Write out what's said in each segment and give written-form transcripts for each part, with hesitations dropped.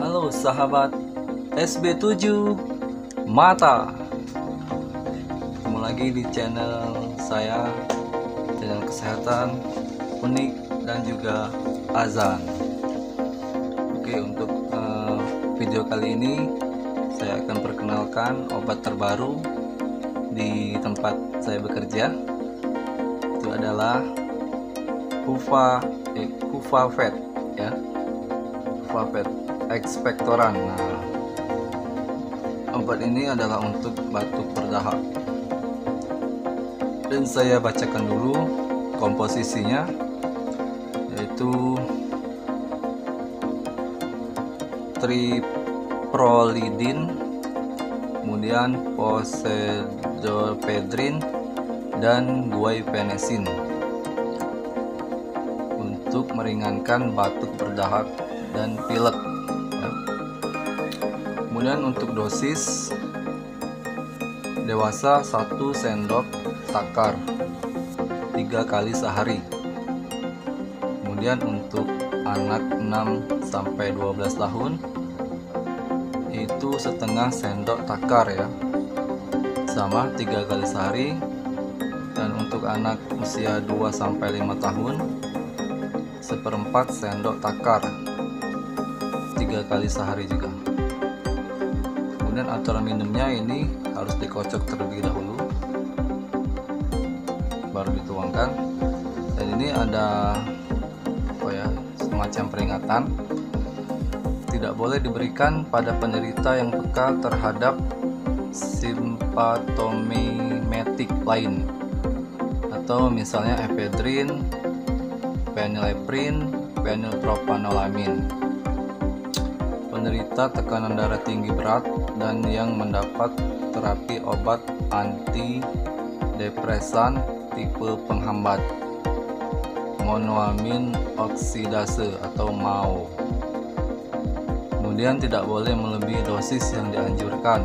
Halo sahabat SB7 Mata. Ketemu lagi di channel saya, channel kesehatan unik dan juga azan. Oke, untuk video kali ini saya akan perkenalkan obat terbaru di tempat saya bekerja. Itu adalah Huvafed ya, Huvafed ekspektoran. Nah, obat ini adalah untuk batuk berdahak, dan saya bacakan dulu komposisinya, yaitu triprolidin, kemudian posedopedrin dan guaifenesin untuk meringankan batuk berdahak dan pilek ya. Kemudian untuk dosis dewasa 1 sendok takar 3 kali sehari. Kemudian untuk anak 6-12 tahun itu setengah sendok takar ya, sama 3 kali sehari. Dan untuk anak usia 2-5 tahun 1/4 sendok takar 3 kali sehari juga. Kemudian aturan minumnya ini harus dikocok terlebih dahulu baru dituangkan. Dan ini ada semacam peringatan, tidak boleh diberikan pada penderita yang peka terhadap simptomatik lain, atau misalnya ephedrine, phenylephrine, phenylpropanolamin, penderita tekanan darah tinggi berat dan yang mendapat terapi obat antidepresan tipe penghambat monoamin oksidase atau MAO. Kemudian tidak boleh melebihi dosis yang dianjurkan.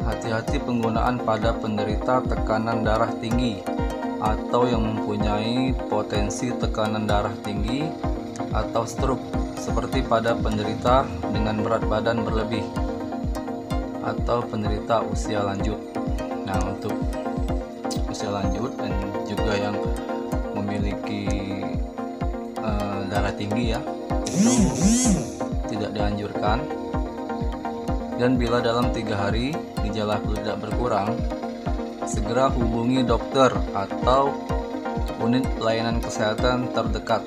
Hati-hati penggunaan pada penderita tekanan darah tinggi atau yang mempunyai potensi tekanan darah tinggi atau stroke, seperti pada penderita dengan berat badan berlebih atau penderita usia lanjut. Nah, untuk usia lanjut dan juga yang memiliki darah tinggi ya, itu tidak dianjurkan. Dan bila dalam 3 hari gejala flu tidak berkurang, segera hubungi dokter atau unit pelayanan kesehatan terdekat.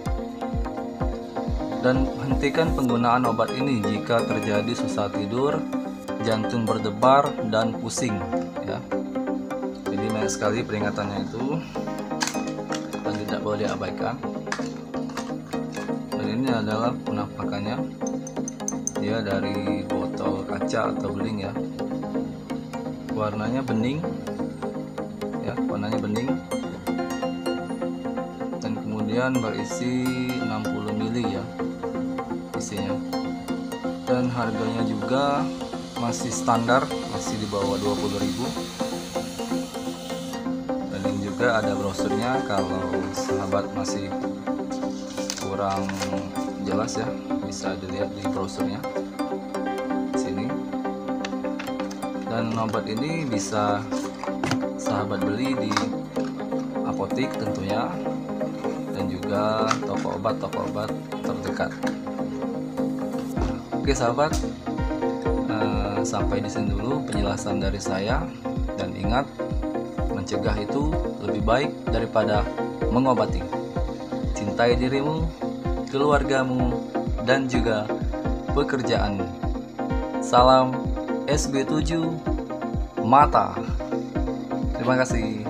Dan hentikan penggunaan obat ini jika terjadi susah tidur, jantung berdebar, dan pusing ya. Jadi banyak sekali peringatannya itu dan tidak boleh diabaikan. Dan ini adalah penampakannya, dia dari botol kaca atau beling ya. Warnanya bening ya, warnanya bening, dan kemudian berisi 60 ml ya isinya. Dan harganya juga masih standar, masih di bawah 20.000. Dan ini juga ada brosurnya, kalau sahabat masih kurang jelas ya, bisa dilihat di brosurnya sini. Dan obat ini bisa sahabat beli di apotik tentunya, dan juga toko obat terdekat. Oke sahabat, sampai di sini dulu penjelasan dari saya. Dan ingat, mencegah itu lebih baik daripada mengobati. Cintai dirimu, keluargamu, dan juga pekerjaanmu. Salam SB7 Mata. Terima kasih.